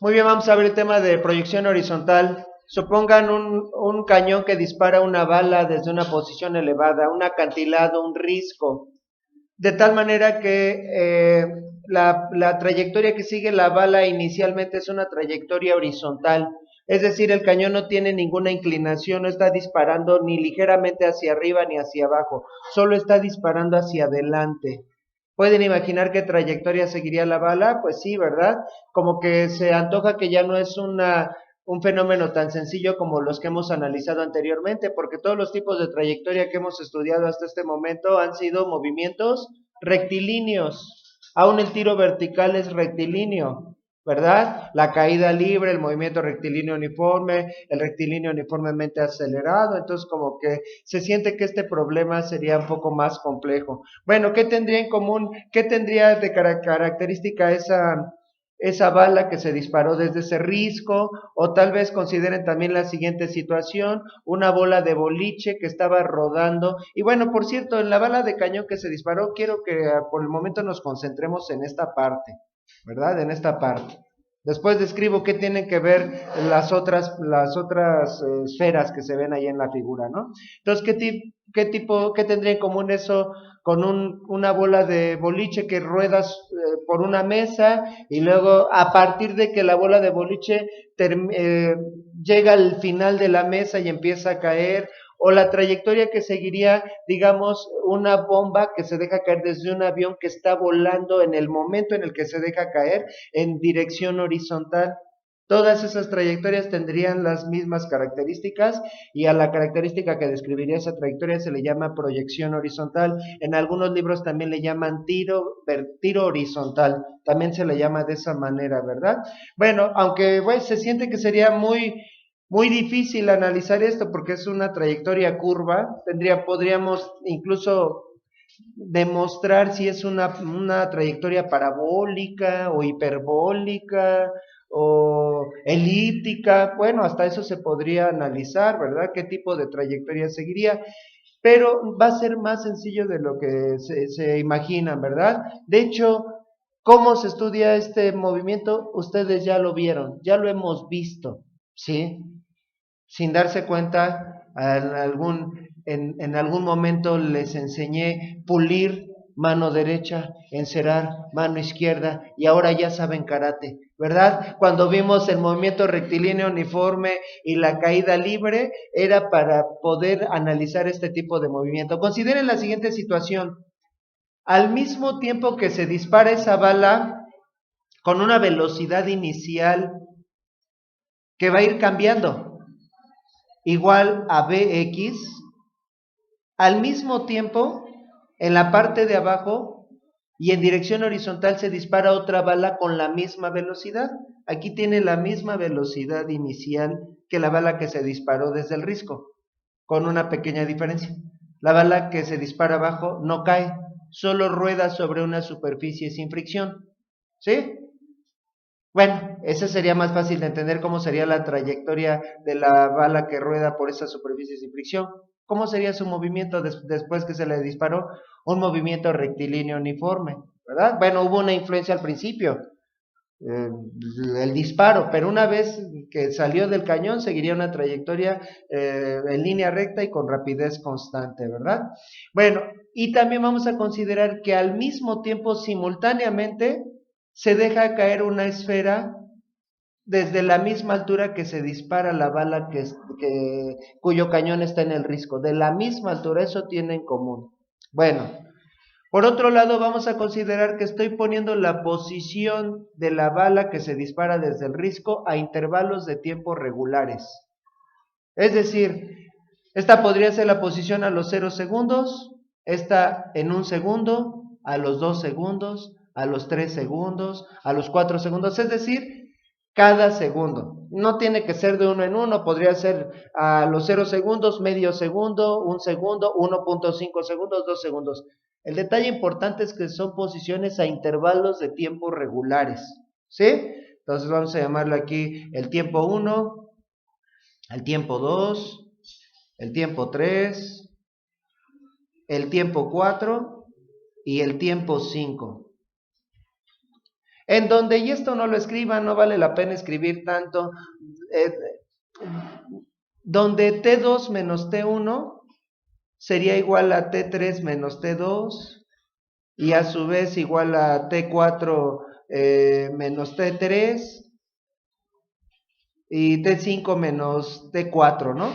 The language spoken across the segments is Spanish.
Muy bien, vamos a ver el tema de proyección horizontal. Supongan un cañón que dispara una bala desde una posición elevada, un acantilado, un risco, de tal manera que la trayectoria que sigue la bala inicialmente es una trayectoria horizontal. Es decir, el cañón no tiene ninguna inclinación, no está disparando ni ligeramente hacia arriba ni hacia abajo, solo está disparando hacia adelante. ¿Pueden imaginar qué trayectoria seguiría la bala? Pues sí, ¿verdad? Como que se antoja que ya no es un fenómeno tan sencillo como los que hemos analizado anteriormente, porque todos los tipos de trayectoria que hemos estudiado hasta este momento han sido movimientos rectilíneos. Aún el tiro vertical es rectilíneo, ¿verdad? La caída libre, el movimiento rectilíneo uniforme, el rectilíneo uniformemente acelerado, entonces como que se siente que este problema sería un poco más complejo. Bueno, ¿qué tendría en común? ¿Qué tendría de característica esa bala que se disparó desde ese risco? O tal vez consideren también la siguiente situación, una bola de boliche que estaba rodando. Y bueno, por cierto, en la bala de cañón que se disparó, quiero que por el momento nos concentremos en esta parte, ¿verdad? En esta parte. Después describo qué tienen que ver las otras esferas que se ven ahí en la figura, ¿no? Entonces, ¿qué tendría en común eso con una bola de boliche que ruedas por una mesa y luego a partir de que la bola de boliche llega al final de la mesa y empieza a caer, o la trayectoria que seguiría, digamos, una bomba que se deja caer desde un avión que está volando en el momento en el que se deja caer en dirección horizontal? Todas esas trayectorias tendrían las mismas características y a la característica que describiría esa trayectoria se le llama proyección horizontal. En algunos libros también le llaman tiro horizontal, también se le llama de esa manera, ¿verdad? Bueno, aunque se siente que sería muy difícil analizar esto porque es una trayectoria curva, podríamos incluso demostrar si es una trayectoria parabólica o hiperbólica o elíptica. Bueno, hasta eso se podría analizar, ¿verdad? ¿Qué tipo de trayectoria seguiría? Pero va a ser más sencillo de lo que se imaginan, ¿verdad? De hecho, ¿cómo se estudia este movimiento? Ustedes ya lo vieron, ya lo hemos visto, ¿sí? Sin darse cuenta, en algún momento les enseñé pulir mano derecha, encerar mano izquierda y ahora ya saben karate, ¿verdad? Cuando vimos el movimiento rectilíneo uniforme y la caída libre, era para poder analizar este tipo de movimiento. Consideren la siguiente situación. Al mismo tiempo que se dispara esa bala con una velocidad inicial que va a ir cambiando, igual a Bx, al mismo tiempo, en la parte de abajo y en dirección horizontal se dispara otra bala con la misma velocidad. Aquí tiene la misma velocidad inicial que la bala que se disparó desde el risco, con una pequeña diferencia. La bala que se dispara abajo no cae, solo rueda sobre una superficie sin fricción. ¿Sí? Bueno, ese sería más fácil de entender cómo sería la trayectoria de la bala que rueda por esa superficie sin fricción. ¿Cómo sería su movimiento después que se le disparó? Un movimiento rectilíneo uniforme, ¿verdad? Bueno, hubo una influencia al principio, eh, el disparo, pero una vez que salió del cañón seguiría una trayectoria en línea recta y con rapidez constante, ¿verdad? Bueno, y también vamos a considerar que al mismo tiempo, simultáneamente, se deja caer una esfera desde la misma altura que se dispara la bala cuyo cañón está en el risco, de la misma altura, eso tiene en común. Bueno, por otro lado, vamos a considerar que estoy poniendo la posición de la bala que se dispara desde el risco a intervalos de tiempo regulares. Es decir, esta podría ser la posición a los 0 segundos, esta en 1 segundo, a los 2 segundos, a los 3 segundos, a los 4 segundos, es decir, cada segundo. No tiene que ser de uno en uno, podría ser a los 0 segundos, medio segundo, 1 segundo, 1.5 segundos, 2 segundos. El detalle importante es que son posiciones a intervalos de tiempo regulares, ¿sí? Entonces vamos a llamarlo aquí el tiempo 1, el tiempo 2, el tiempo 3, el tiempo 4 y el tiempo 5. En donde, y esto no lo escriban, no vale la pena escribir tanto, eh, donde T2 menos T1 sería igual a T3 menos T2, y a su vez igual a T4 menos T3, y T5 menos T4, ¿no?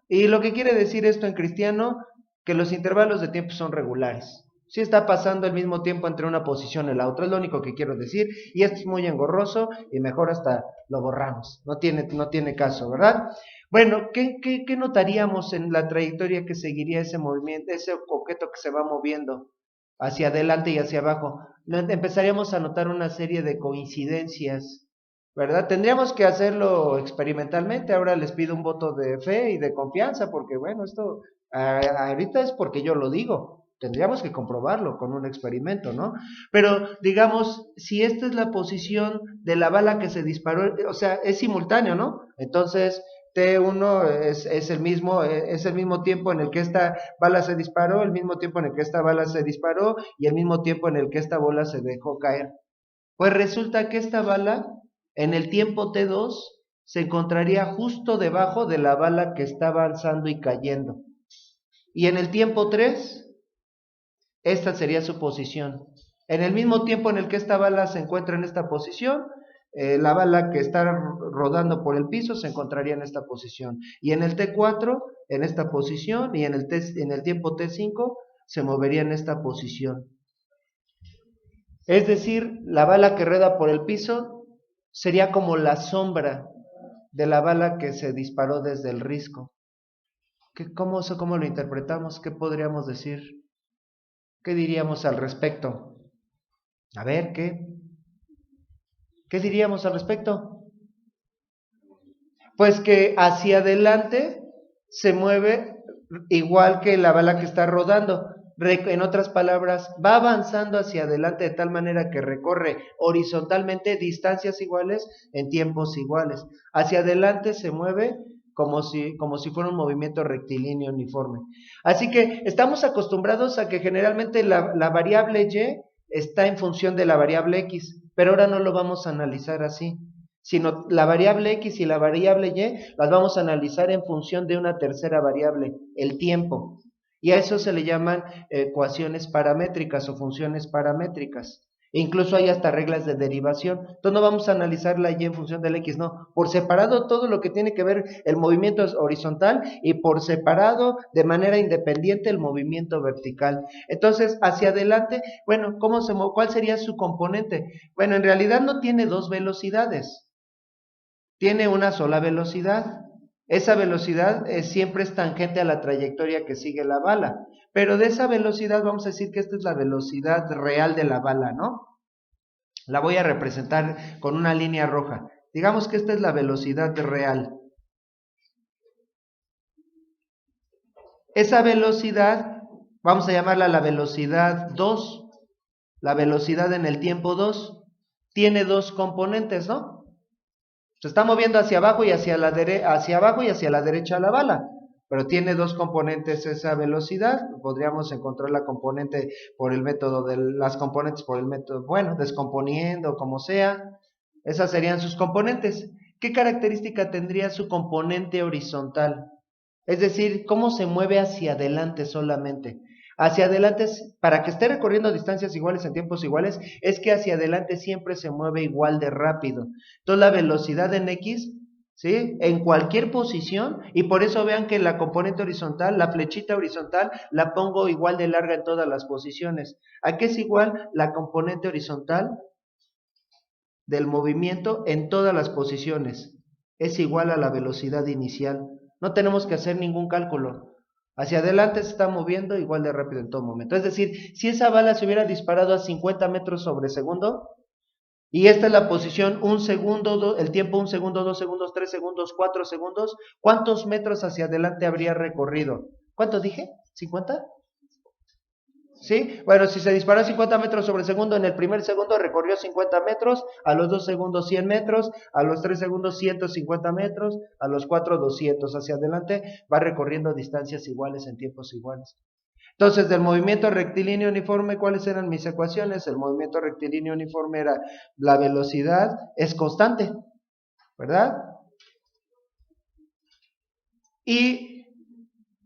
Y lo que quiere decir esto en cristiano, que los intervalos de tiempo son regulares. Sí está pasando el mismo tiempo entre una posición y la otra, es lo único que quiero decir, y esto es muy engorroso, y mejor hasta lo borramos, no tiene caso, ¿verdad? Bueno, ¿qué notaríamos en la trayectoria que seguiría ese movimiento, ese objeto que se va moviendo hacia adelante y hacia abajo? Empezaríamos a notar una serie de coincidencias, ¿verdad? Tendríamos que hacerlo experimentalmente. Ahora les pido un voto de fe y de confianza, porque bueno, esto ahorita es porque yo lo digo. Tendríamos que comprobarlo con un experimento, ¿no? Pero digamos, si esta es la posición de la bala que se disparó, o sea, es simultáneo, ¿no? Entonces, T1 es el mismo tiempo en el que esta bala se disparó, el mismo tiempo en el que esta bala se disparó y el mismo tiempo en el que esta bola se dejó caer. Pues resulta que esta bala, en el tiempo T2, se encontraría justo debajo de la bala que está avanzando y cayendo. Y en el tiempo 3, esta sería su posición. En el mismo tiempo en el que esta bala se encuentra en esta posición, la bala que está rodando por el piso se encontraría en esta posición. Y en el T4, en esta posición, y en el tiempo T5, se movería en esta posición. Es decir, la bala que rueda por el piso sería como la sombra de la bala que se disparó desde el risco. ¿Cómo lo interpretamos? ¿Qué podríamos decir? ¿Qué diríamos al respecto? A ver, ¿qué diríamos al respecto? Pues que hacia adelante se mueve igual que la bala que está rodando. En otras palabras, va avanzando hacia adelante de tal manera que recorre horizontalmente distancias iguales en tiempos iguales. Hacia adelante se mueve como si fuera un movimiento rectilíneo uniforme. Así que estamos acostumbrados a que generalmente la variable y está en función de la variable x, pero ahora no lo vamos a analizar así, sino la variable x y la variable y las vamos a analizar en función de una tercera variable, el tiempo. Y a eso se le llaman ecuaciones paramétricas o funciones paramétricas. E incluso hay hasta reglas de derivación. Entonces no vamos a analizar la y en función del x, no. Por separado todo lo que tiene que ver el movimiento horizontal y por separado de manera independiente el movimiento vertical. Entonces, hacia adelante, bueno, ¿cuál sería su componente? Bueno, en realidad no tiene dos velocidades. Tiene una sola velocidad. Esa velocidad siempre es tangente a la trayectoria que sigue la bala. Pero de esa velocidad vamos a decir que esta es la velocidad real de la bala, ¿no? La voy a representar con una línea roja. Digamos que esta es la velocidad real. Esa velocidad, vamos a llamarla la velocidad 2. La velocidad en el tiempo 2 tiene dos componentes, ¿no? Se está moviendo hacia abajo y hacia la derecha la bala, pero tiene dos componentes esa velocidad. Podríamos encontrar la componente por el método de las componentes por el método, bueno, descomponiendo, como sea. Esas serían sus componentes. ¿Qué característica tendría su componente horizontal? Es decir, cómo se mueve hacia adelante solamente. Hacia adelante, para que esté recorriendo distancias iguales en tiempos iguales, es que hacia adelante siempre se mueve igual de rápido. Entonces la velocidad en x, ¿sí? En cualquier posición, y por eso vean que la componente horizontal, la flechita horizontal, la pongo igual de larga en todas las posiciones. ¿A qué es igual la componente horizontal del movimiento en todas las posiciones? Es igual a la velocidad inicial. No tenemos que hacer ningún cálculo. Hacia adelante se está moviendo igual de rápido en todo momento. Es decir, si esa bala se hubiera disparado a 50 metros sobre segundo, y esta es la posición 1 segundo, el tiempo 1 segundo, 2 segundos, 3 segundos, 4 segundos, ¿cuántos metros hacia adelante habría recorrido? ¿Cuánto dije? ¿50? ¿Sí? Bueno, si se disparó a 50 metros sobre segundo, en el primer segundo recorrió 50 metros, a los 2 segundos 100 metros, a los 3 segundos 150 metros, a los 4 200. Hacia adelante va recorriendo distancias iguales en tiempos iguales. Entonces, del movimiento rectilíneo uniforme, ¿cuáles eran mis ecuaciones? El movimiento rectilíneo uniforme era la velocidad es constante, ¿verdad? Y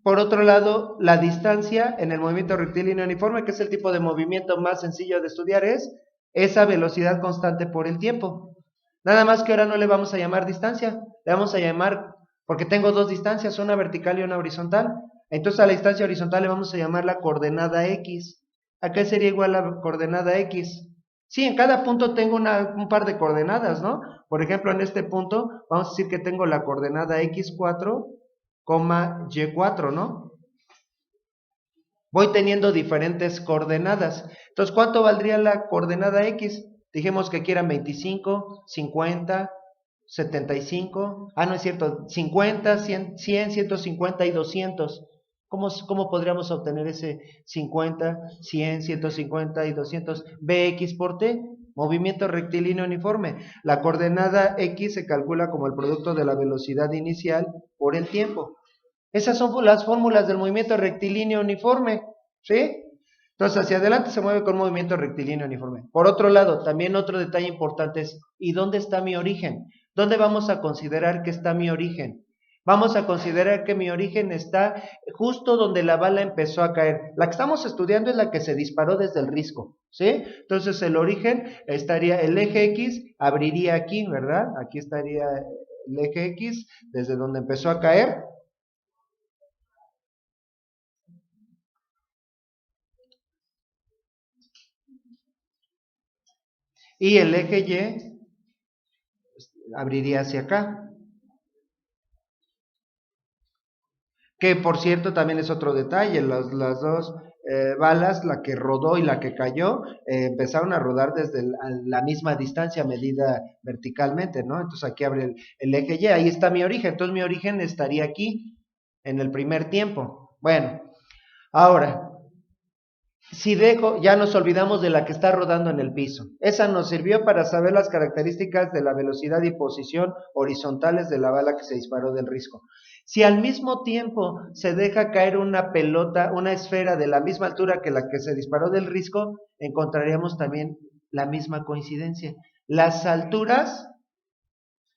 por otro lado, la distancia en el movimiento rectilíneo uniforme, que es el tipo de movimiento más sencillo de estudiar, es esa velocidad constante por el tiempo. Nada más que ahora no le vamos a llamar distancia, le vamos a llamar, porque tengo dos distancias, una vertical y una horizontal. Entonces a la distancia horizontal le vamos a llamar la coordenada X. ¿A qué sería igual la coordenada X? Sí, en cada punto tengo un par de coordenadas, ¿no? Por ejemplo, en este punto vamos a decir que tengo la coordenada X4, Y4, ¿no? Voy teniendo diferentes coordenadas. Entonces, ¿cuánto valdría la coordenada X? Dijimos que aquí eran 25, 50, 75. Ah, no es cierto, 50, 100, 150 y 200. ¿Cómo podríamos obtener ese 50, 100, 150 y 200? Bx por t, movimiento rectilíneo uniforme. La coordenada X se calcula como el producto de la velocidad inicial por el tiempo. Esas son las fórmulas del movimiento rectilíneo uniforme, ¿sí? Entonces, hacia adelante se mueve con movimiento rectilíneo uniforme. Por otro lado, también otro detalle importante es, ¿y dónde está mi origen? ¿Dónde vamos a considerar que está mi origen? Vamos a considerar que mi origen está justo donde la bala empezó a caer. La que estamos estudiando es la que se disparó desde el risco, ¿sí? Entonces, el origen estaría, el eje X abriría aquí, ¿verdad? Aquí estaría el eje X, desde donde empezó a caer. Y el eje Y abriría hacia acá. Que por cierto también es otro detalle, las dos balas, la que rodó y la que cayó, empezaron a rodar desde la misma distancia medida verticalmente, ¿no? Entonces aquí abre el eje Y, ahí está mi origen, entonces mi origen estaría aquí, en el primer tiempo. Bueno, ahora, si dejo, ya nos olvidamos de la que está rodando en el piso. Esa nos sirvió para saber las características de la velocidad y posición horizontales de la bala que se disparó del risco. Si al mismo tiempo se deja caer una pelota, una esfera de la misma altura que la que se disparó del risco, encontraríamos también la misma coincidencia. Las alturas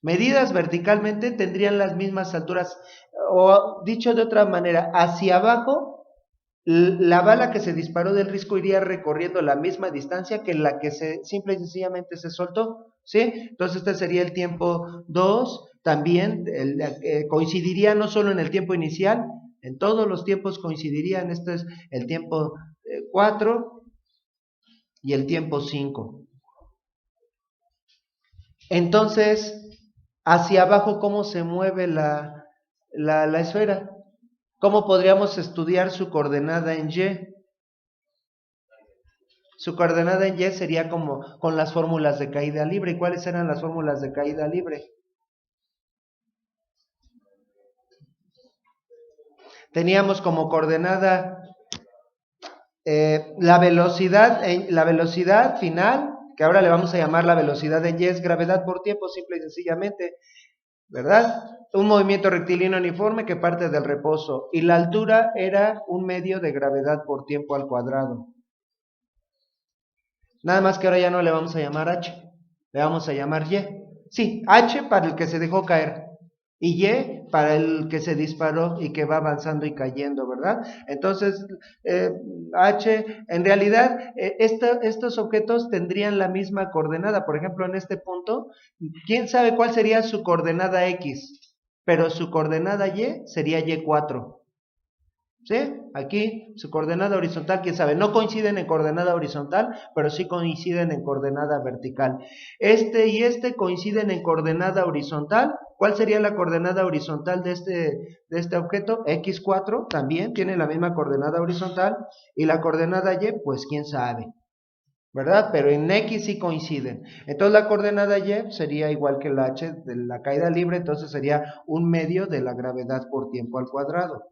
medidas verticalmente tendrían las mismas alturas, o dicho de otra manera, hacia abajo la bala que se disparó del risco iría recorriendo la misma distancia que la que simple y sencillamente se soltó, ¿sí? Entonces este sería el tiempo 2, también coincidiría no solo en el tiempo inicial, en todos los tiempos coincidirían, esto es el tiempo 4 y el tiempo 5. Entonces, hacia abajo, ¿cómo se mueve la esfera? ¿Cómo podríamos estudiar su coordenada en Y? Su coordenada en Y sería como con las fórmulas de caída libre. ¿Y cuáles eran las fórmulas de caída libre? Teníamos como coordenada la velocidad final, que ahora le vamos a llamar la velocidad en Y, es gravedad por tiempo, simple y sencillamente, ¿verdad? Un movimiento rectilíneo uniforme que parte del reposo. Y la altura era un medio de gravedad por tiempo al cuadrado. Nada más que ahora ya no le vamos a llamar H, le vamos a llamar Y. Sí, H para el que se dejó caer y Y para el que se disparó y que va avanzando y cayendo, ¿verdad? Entonces, H, en realidad, estos objetos tendrían la misma coordenada. Por ejemplo, en este punto, ¿quién sabe cuál sería su coordenada X? Pero su coordenada Y sería Y4. ¿Sí? Aquí su coordenada horizontal, quién sabe, no coinciden en coordenada horizontal, pero sí coinciden en coordenada vertical. Este y este coinciden en coordenada horizontal. ¿Cuál sería la coordenada horizontal de este objeto? X4 también tiene la misma coordenada horizontal y la coordenada Y, pues quién sabe, ¿verdad? Pero en X sí coinciden. Entonces la coordenada Y sería igual que la H de la caída libre, entonces sería un medio de la gravedad por tiempo al cuadrado.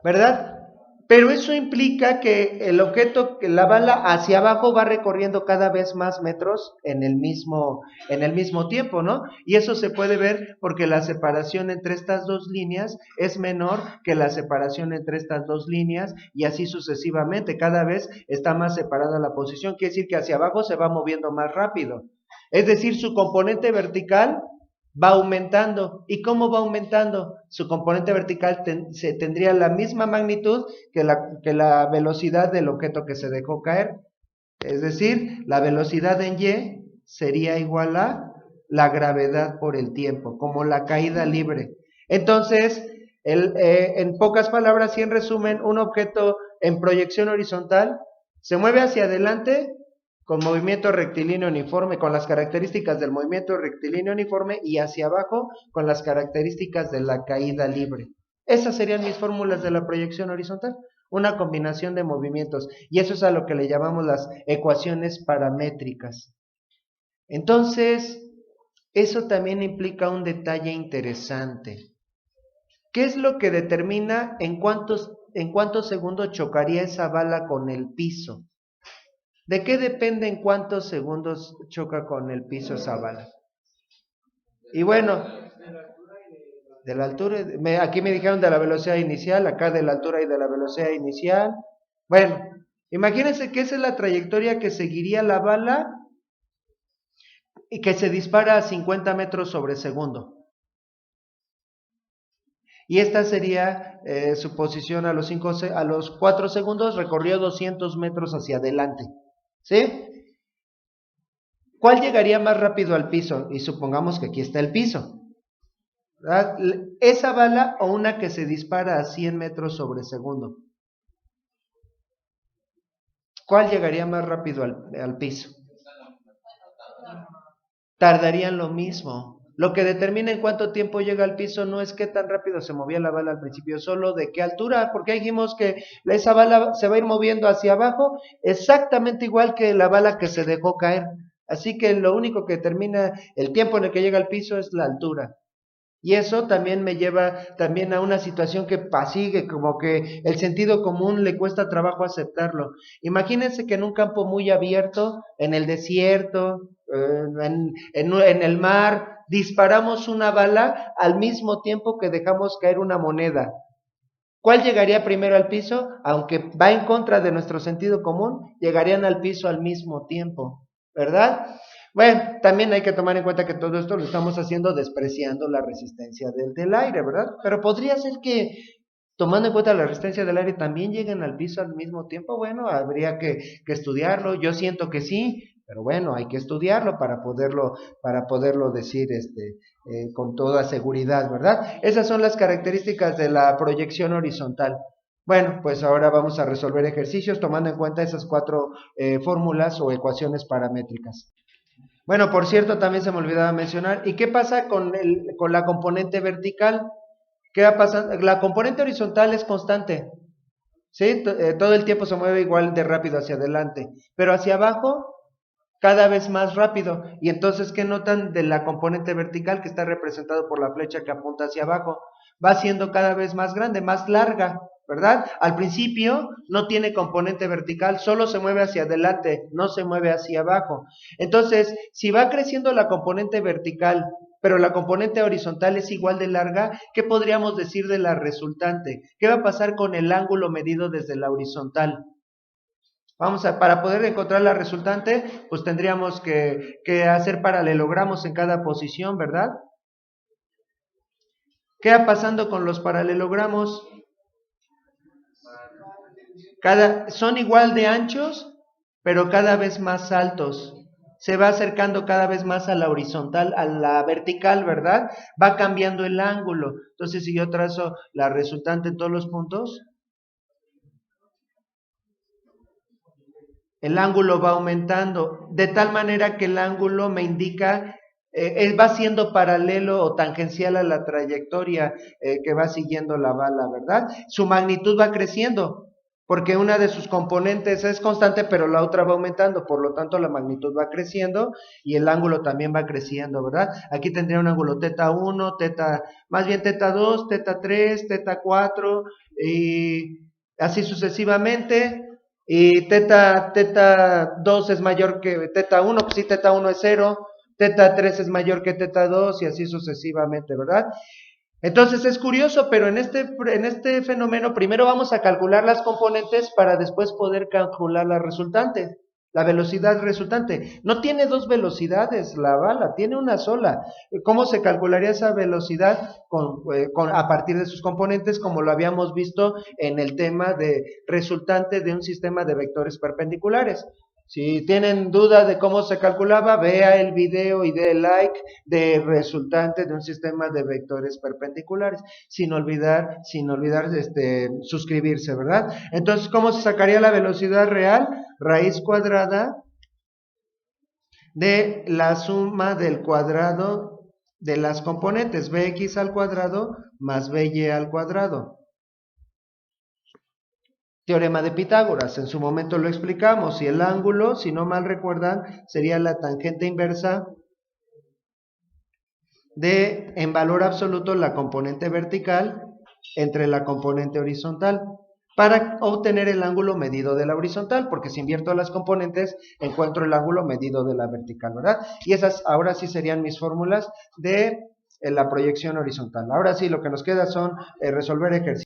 ¿Verdad? Pero eso implica que el objeto, que la bala hacia abajo va recorriendo cada vez más metros en el mismo tiempo, ¿no? Y eso se puede ver porque la separación entre estas dos líneas es menor que la separación entre estas dos líneas y así sucesivamente. Cada vez está más separada la posición, quiere decir que hacia abajo se va moviendo más rápido. Es decir, su componente vertical va aumentando. ¿Y cómo va aumentando? Su componente vertical tendría la misma magnitud que la velocidad del objeto que se dejó caer. Es decir, la velocidad en y sería igual a la gravedad por el tiempo, como la caída libre. Entonces, en pocas palabras y en resumen, un objeto en proyección horizontal se mueve hacia adelante con movimiento rectilíneo uniforme, con las características del movimiento rectilíneo uniforme, y hacia abajo con las características de la caída libre. Esas serían mis fórmulas de la proyección horizontal, una combinación de movimientos, y eso es a lo que le llamamos las ecuaciones paramétricas. Entonces, eso también implica un detalle interesante. ¿Qué es lo que determina en cuántos segundos chocaría esa bala con el piso? ¿De qué depende en cuántos segundos choca con el piso esa bala? Y bueno, de la altura, aquí me dijeron de la velocidad inicial, acá de la altura y de la velocidad inicial. Bueno, imagínense que esa es la trayectoria que seguiría la bala y que se dispara a 50 metros sobre segundo. Y esta sería su posición a los 4 segundos, recorrió 200 metros hacia adelante. ¿Sí? ¿Cuál llegaría más rápido al piso? Y supongamos que aquí está el piso, ¿verdad? ¿Esa bala o una que se dispara a 100 metros sobre segundo? ¿Cuál llegaría más rápido al piso? Tardarían lo mismo. Lo que determina en cuánto tiempo llega al piso no es qué tan rápido se movía la bala al principio, solo de qué altura, porque dijimos que esa bala se va a ir moviendo hacia abajo exactamente igual que la bala que se dejó caer. Así que lo único que determina el tiempo en el que llega al piso es la altura. Y eso también me lleva también a una situación que pasigue, como que el sentido común le cuesta trabajo aceptarlo. Imagínense que en un campo muy abierto, en el desierto, en el mar, disparamos una bala al mismo tiempo que dejamos caer una moneda. ¿Cuál llegaría primero al piso? Aunque va en contra de nuestro sentido común, llegarían al piso al mismo tiempo, ¿verdad? Bueno, también hay que tomar en cuenta que todo esto lo estamos haciendo despreciando la resistencia del aire, ¿verdad? Pero podría ser que, tomando en cuenta la resistencia del aire, también lleguen al piso al mismo tiempo. Bueno, habría que estudiarlo. Yo siento que sí, pero bueno, hay que estudiarlo para poderlo decir con toda seguridad, ¿verdad? Esas son las características de la proyección horizontal. Bueno, pues ahora vamos a resolver ejercicios tomando en cuenta esas 4 fórmulas o ecuaciones paramétricas. Bueno, por cierto, también se me olvidaba mencionar, ¿y qué pasa con la componente vertical? ¿Qué va a pasar? La componente horizontal es constante, ¿sí? Todo el tiempo se mueve igual de rápido hacia adelante, pero hacia abajo cada vez más rápido. Y entonces, ¿qué notan de la componente vertical que está representado por la flecha que apunta hacia abajo? Va siendo cada vez más grande, más larga, ¿verdad? Al principio no tiene componente vertical, solo se mueve hacia adelante, no se mueve hacia abajo. Entonces, si va creciendo la componente vertical, pero la componente horizontal es igual de larga, ¿qué podríamos decir de la resultante? ¿Qué va a pasar con el ángulo medido desde la horizontal? Para poder encontrar la resultante, pues tendríamos que hacer paralelogramos en cada posición, ¿verdad? ¿Qué va pasando con los paralelogramos? Son igual de anchos, pero cada vez más altos. Se va acercando cada vez más a la horizontal, a la vertical, ¿verdad? Va cambiando el ángulo. Entonces, si yo trazo la resultante en todos los puntos, el ángulo va aumentando, de tal manera que el ángulo me indica, va siendo paralelo o tangencial a la trayectoria que va siguiendo la bala, ¿verdad? Su magnitud va creciendo, porque una de sus componentes es constante, pero la otra va aumentando, por lo tanto la magnitud va creciendo y el ángulo también va creciendo, ¿verdad? Aquí tendría un ángulo teta 1, más bien teta 2, teta 3, teta 4, y así sucesivamente. Y teta 2 es mayor que teta 1, pues sí, teta 1 es 0, teta 3 es mayor que teta 2 y así sucesivamente, ¿verdad? Entonces es curioso, pero en este fenómeno primero vamos a calcular las componentes para después poder calcular la resultante, la velocidad resultante. No tiene dos velocidades la bala, tiene una sola. ¿Cómo se calcularía esa velocidad a partir de sus componentes, como lo habíamos visto en el tema de resultante de un sistema de vectores perpendiculares? Si tienen duda de cómo se calculaba, vea el video y dé like de resultante de un sistema de vectores perpendiculares, sin olvidar suscribirse, ¿verdad? Entonces, ¿cómo se sacaría la velocidad real? Raíz cuadrada de la suma del cuadrado de las componentes, bx al cuadrado más by al cuadrado. Teorema de Pitágoras, en su momento lo explicamos, y el ángulo, si no mal recuerdan, sería la tangente inversa de, en valor absoluto, la componente vertical entre la componente horizontal, para obtener el ángulo medido de la horizontal, porque si invierto las componentes, encuentro el ángulo medido de la vertical, ¿verdad? Y esas ahora sí serían mis fórmulas de la proyección horizontal. Ahora sí, lo que nos queda son resolver ejercicios.